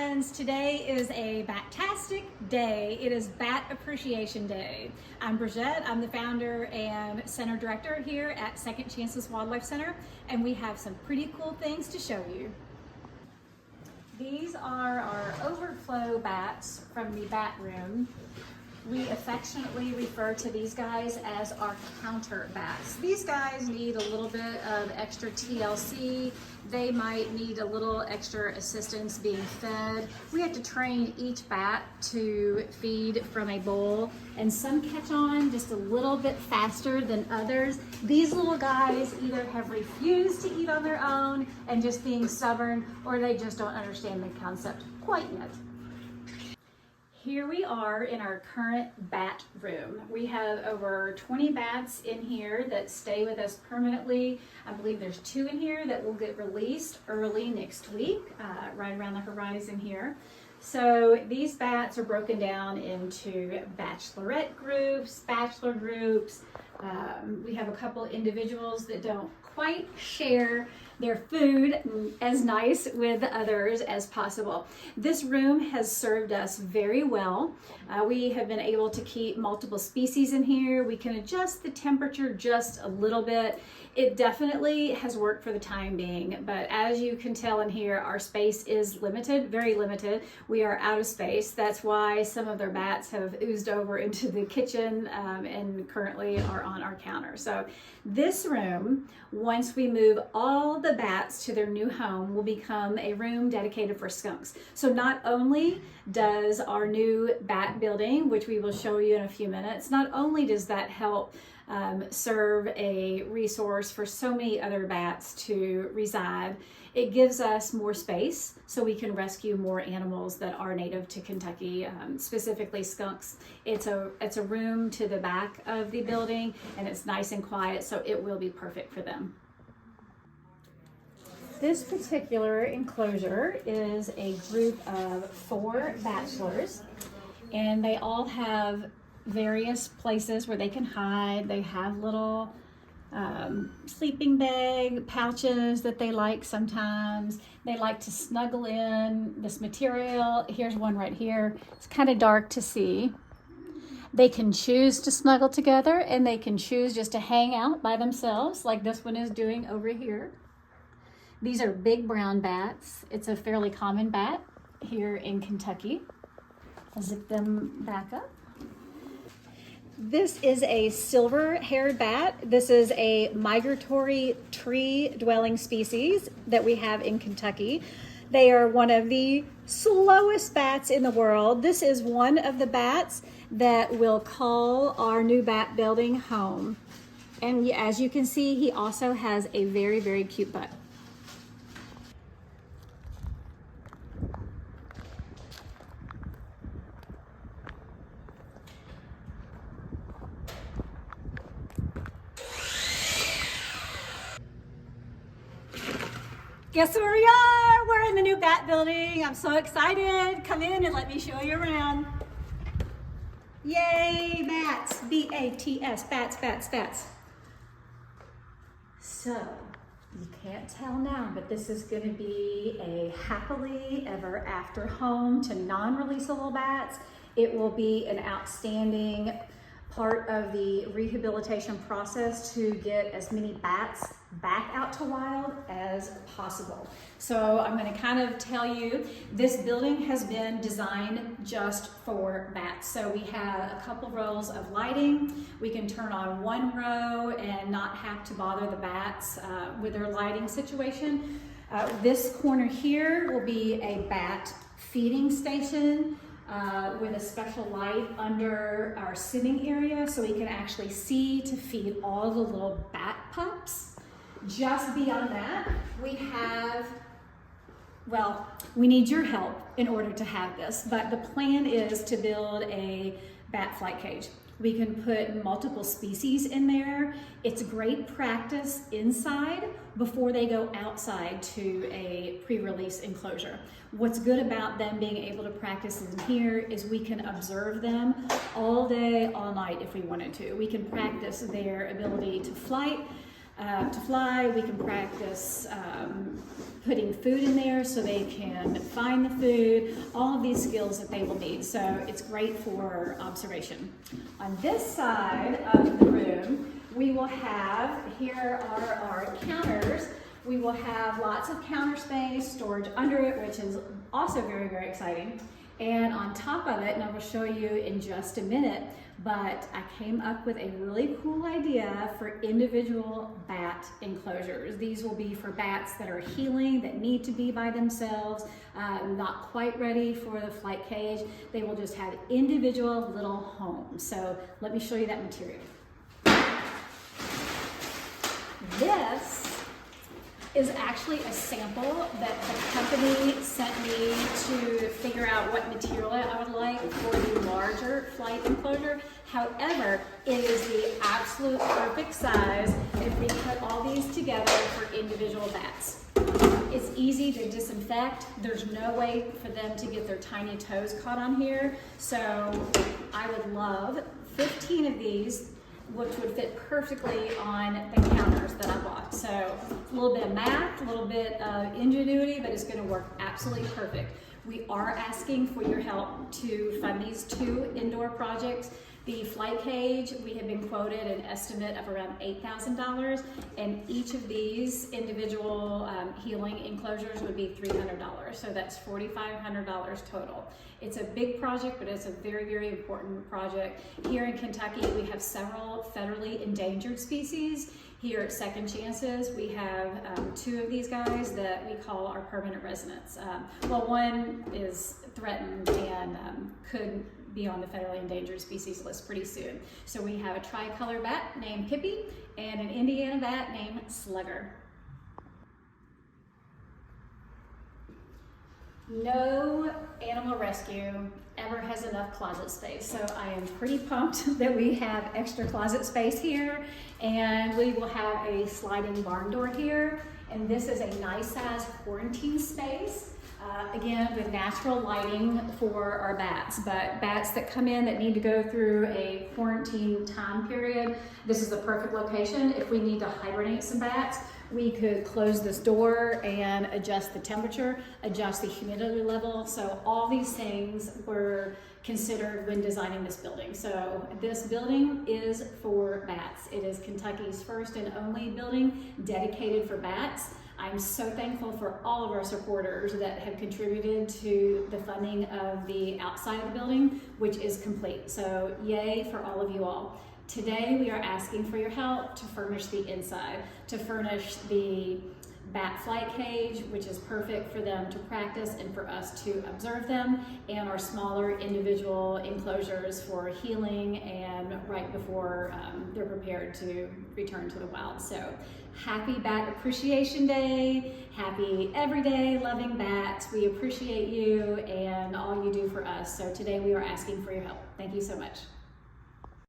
friends. Today is a bat-tastic day. It is Bat Appreciation Day. I'm Bridgette. I'm the founder and center director here at Second Chances Wildlife Center, and we have some pretty cool things to show you. These are our overflow bats from the bat room. We affectionately refer to these guys as our counter bats. These guys need a little bit of extra TLC. They might need a little extra assistance being fed. We have to train each bat to feed from a bowl, and some catch on just a little bit faster than others. These little guys either have refused to eat on their own and just being stubborn, or they just don't understand the concept quite yet. Here we are in our current bat room. We have over 20 bats in here that stay with us permanently. I believe there's 2 in here that will get released early next week, right around the horizon here. So these bats are broken down into bachelorette groups, bachelor groups. We have a couple individuals that don't quite share their food as nice with others as possible. This room has served us very well. We have been able to keep multiple species in here. We can adjust the temperature just a little bit. It definitely has worked for the time being, but as you can tell in here, our space is limited, very limited. We are out of space. That's why some of their bats have oozed over into the kitchen and currently are on our counter. So this room, once we move all the bats to their new home, will become a room dedicated for skunks. So not only does our new bat building, which we will show you in a few minutes, not only does that help serve a resource for so many other bats to reside, it gives us more space so we can rescue more animals that are native to Kentucky, specifically skunks. It's a room to the back of the building, and it's nice and quiet, so it will be perfect for them. This particular enclosure is a group of 4 bachelors, and they all have various places where they can hide. They have little sleeping bag pouches that they like sometimes. They like to snuggle in this material. Here's one right here. It's kind of dark to see. They can choose to snuggle together, and they can choose just to hang out by themselves like this one is doing over here. These are big brown bats. It's a fairly common bat here in Kentucky. I'll zip them back up. This is a silver-haired bat. This is a migratory tree-dwelling species that we have in Kentucky. They are one of the slowest bats in the world. This is one of the bats that will call our new bat building home. And as you can see, he also has a very, very cute butt. Guess where we are? We're in the new bat building. I'm so excited. Come in and let me show you around. Yay, bats. B-A-T-S, bats, bats, bats. So, you can't tell now, but this is going to be a happily ever after home to non-releasable bats. It will be an outstanding part of the rehabilitation process to get as many bats back out to wild as possible. So I'm going to kind of tell you, this building has been designed just for bats. So we have a couple rows of lighting. We can turn on one row and not have to bother the bats with their lighting situation. This corner here will be a bat feeding station with a special light under our sitting area so we can actually see to feed all the little bat pups. Just beyond that, we have, well, we need your help in order to have this, but the plan is to build a bat flight cage. We can put multiple species in there. It's great practice inside before they go outside to a pre-release enclosure. What's good about them being able to practice in here is we can observe them all day, all night if we wanted to. We can practice their ability to flight. to fly. We can practice putting food in there so they can find the food, all of these skills that they will need. So it's great for observation. On this side of the room, we will have, here are our counters. We will have lots of counter space, storage under it, which is also very, very exciting. And on top of it, and I will show you in just a minute, but I came up with a really cool idea for individual bat enclosures. These will be for bats that are healing, that need to be by themselves, not quite ready for the flight cage. They will just have individual little homes. So let me show you that material. This is actually a sample that the company sent me to figure out what material I would like for the larger flight enclosure. However, it is the absolute perfect size if we put all these together for individual bats. It's easy to disinfect. There's no way for them to get their tiny toes caught on here. So I would love 15 of these, which would fit perfectly on the counters that I bought. So a little bit of math, a little bit of ingenuity, but it's gonna work absolutely perfect. We are asking for your help to fund these 2 indoor projects. The flight cage, we have been quoted an estimate of around $8,000, and each of these individual healing enclosures would be $300. So that's $4,500 total. It's a big project, but it's a very, very important project. Here in Kentucky, we have several federally endangered species. Here at Second Chances, we have 2 of these guys that we call our permanent residents. Well, one is threatened and could be on the federally endangered species list pretty soon. So we have a tricolor bat named Pippi and an Indiana bat named Slugger. No animal rescue ever has enough closet space, so I am pretty pumped that we have extra closet space here, and we will have a sliding barn door here, and this is a nice size quarantine space. Again, with natural lighting for our bats, but bats that come in that need to go through a quarantine time period, this is the perfect location. If we need to hibernate some bats, we could close this door and adjust the temperature, adjust the humidity level. So all these things were considered when designing this building. So this building is for bats. It is Kentucky's first and only building dedicated for bats. I'm so thankful for all of our supporters that have contributed to the funding of the outside of the building, which is complete. So yay for all of you all. Today we are asking for your help to furnish the inside, to furnish the bat flight cage, which is perfect for them to practice and for us to observe them, and our smaller individual enclosures for healing and right before they're prepared to return to the wild. So happy Bat Appreciation Day, happy everyday loving bats. We appreciate you and all you do for us. So today we are asking for your help. Thank you so much.